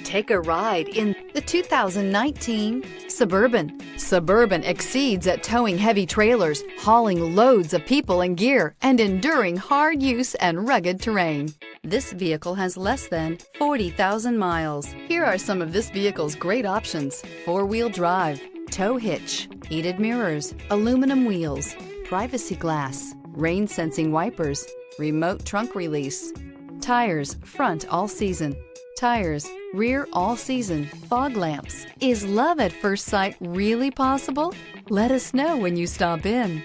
Take a ride in the 2019 Suburban. Suburban exceeds at towing heavy trailers, hauling loads of people and gear, and enduring hard use and rugged terrain. This vehicle has less than 40,000 miles. Here are some of this vehicle's great options: four-wheel drive, tow hitch, heated mirrors, aluminum wheels, privacy glass, rain-sensing wipers, remote trunk release, tires front all season, tires rear all season, fog lamps. Is love at first sight really possible? Let us know when you stop in.